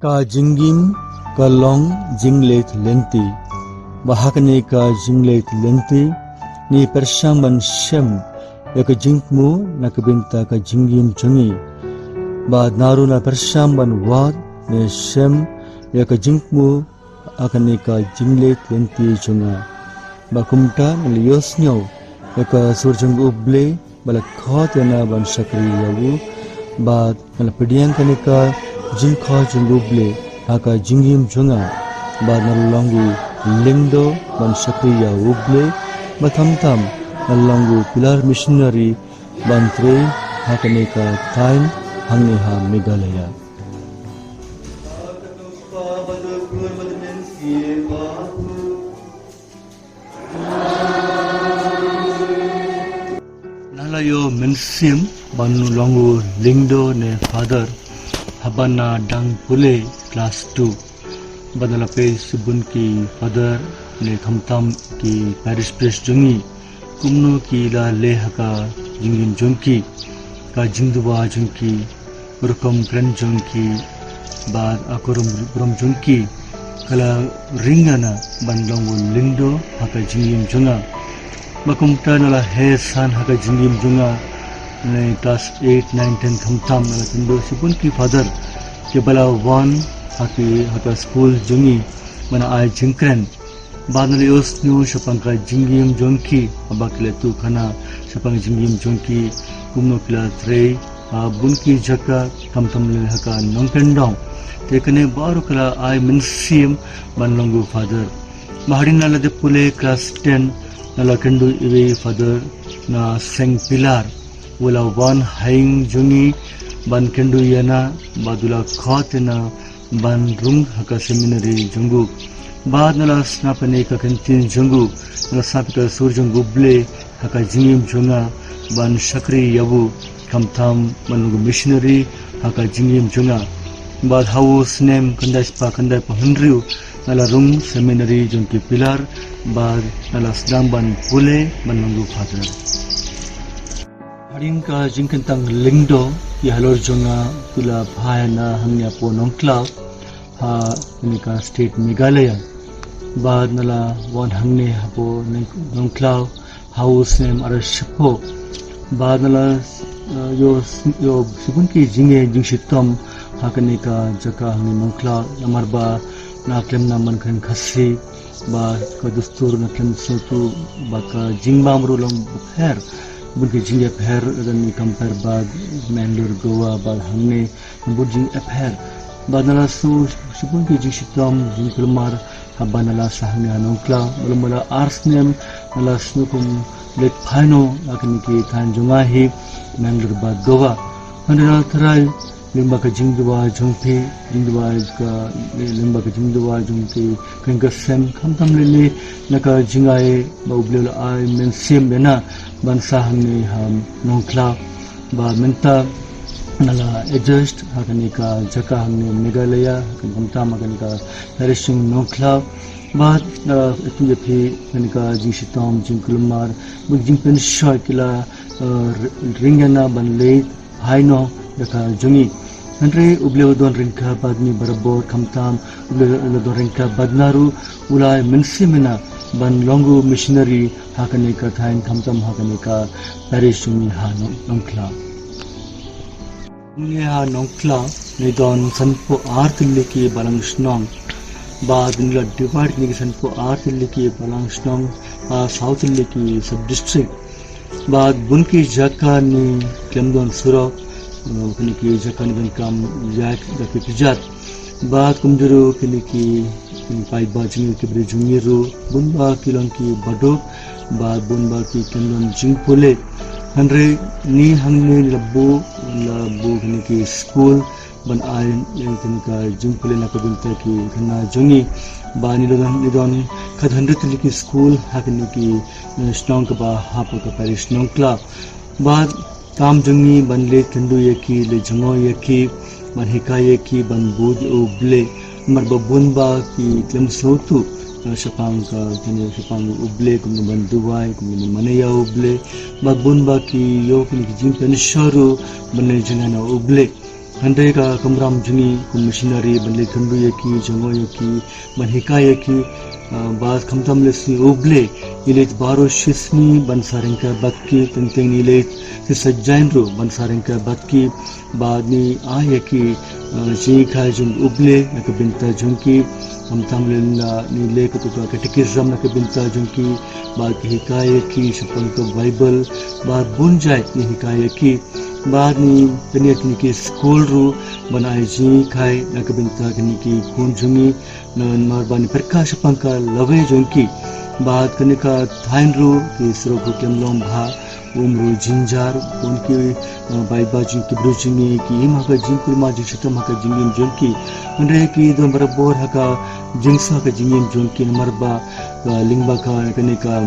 ka jingim ka long jinglet lenti bahakane ka jinglet lenti ni pershamban shem ya ka jingmu na kabinta ka jingim jungi ba naru na pershamban wad ne shem ya ka jingmu akane ka jinglet lenti junga ba kumta lios nyo ya ka surjung uble bala khot na ban shakri yawu ba na pediang kanika jing kha junguble aka jingim junga ba nalongu lingdo ban shakriya uble matham tam nalongu pilar missionary bantre hakane ka time hangne ha Meghalaya nalayo mensim banu longu lingdo ne father Habana Dang Pule class 2 badala pe subun ki father ne thamtam ki parish priest jungi kumno ki la lehaka jingin junki ka jingduwa junki urkom kran junki bad akurum brom junki kala ringana bandongu lindo haka jingin junga bakumta nala he san haka jingin junga class 8, 9, 10 thamtam na tindo sipun ki father ke bala 1 haka school jungi mana ai jingkren badali os nu shapang ka jingim jonki abakle tu khana shapang jingim jonki kumno kila 3 bunki jaka thamtam le haka nongkendong tekane baru kala ai minsim banlongu father mahadin nala de pule class 10 nala kendu iwe father na seng pilar wala wan haing jungi ban kendu yana badula khatena ban rung haka seminary jungu bad nala snapane ka kantin jungu nala sapika surjung guble haka jingim junga ban shakri yabu kamtham manungu missionary haka jingim junga bad house name kandai spa kandai pahandriu nala rung seminary junki pilar bad nala sdam ban pule manungu father harin ka jingkentang lingdo ki halor jonga tula bhayana hangya po nongkla ha nika state Meghalaya bad nala wan hangne hapo nongkla house name arashipo bad nala yo sibun ki jinge jingshitom hakanika jaka hangni nongkla namarba na klem na man khan khasi ba ka dustur na klem sotu ba ka jingbam rulong her bunke jinge pher dan compare bad Mangalore Goa bad hamne budjing apher badala su sibun ke jishitam jinkulmar habanala sahnya nongkla balmala arsnem nala snukum let phano akni ki than junga hi Mangalore bad Goa andana tharai limba ka jingdwa jungphe jingdwa ka limba ka jingdwa jungphe kanga sem khamtam lele naka jingae baublel ai men sem bena bansa hamne ham nongkla ba menta nala adjust hakanika jaka hamne Meghalaya kamta maganika perishing nongkla ba etunje phe kanika jishitam jinkulmar bujing pen shakila ringana banle haino jaka jungi andre ublewdon ringka badni barabor kamtam ublewdon ringka badnaru ulai mensimena ban longu missionary hakanika thain thamtam hakanika parishumi ha nongkla ne ha nongkla nidon sanpo artille ki balang snong bad nila divide ni sanpo artille ki balang snong south ille ki sub district bad bunki jaka ni klemdon suro kini ki jaka ni kam yak da pijat bad kumjuru kini ki pai bajing ki bre jungiru bunba kilong ki badok ba bunba ki kendon jingpole andre ni hangne labbu kini ki school ban ain kini ka jingpole na kabinta ki khana jungi ba ni don khadhandre ki school hakni ki strong ka ba hapa ka parish nongkla ba kam jungi banle kendu yaki le jungo yaki ban hikaye ki ban bud uble mar babun ba ki klem sotu shapang ka kene shapang uble kum ban duwai kum manaya uble babun ba ki yo ki jin pen sharu banle jana uble Handai ka kamram jungi ku missionary banle kandu yaki jango yaki manhika yaki bas kamtam lesni oble ilet baro shisni bansarengka bakki tenteng ilet si sajjain ro bansarengka bakki badni ayaki ji khai jung oble nak binta jungki kamtam lella ni le ko ka catechism nak binta jungki bad hikaya ki sapang ko bible bad bunjai ni hikaya ki बाद में कन्या की स्कूल रू बनाए जी खाए न कभी कन्या की कुंजुमी न मरबानी प्रकाश पंका लवे जोंकी बाद कन्या का थाइन रू की सरो को केमलों भा उम्र जिंजार उनकी बाइबा जी की ब्रुजिंगी की मका जिंकुल मा जिंगता मका जिंगिम जोंकी अंडे की दो मरबोर हका जिंगसा का जिंगिम जोंकी मरबा लिंगबा का कन्या का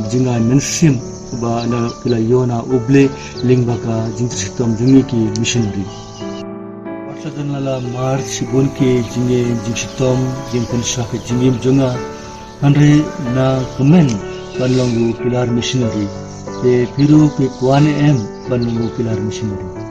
जिंगा नंसिम ba na kila yona uble lingba ka jingsitam jungi ki missionary watsadan la march gon ke jinge jingsitam jingkan sha ka jingim junga andre na kumen banlongu pilar missionary e piru ke kwane em banlongu pilar missionary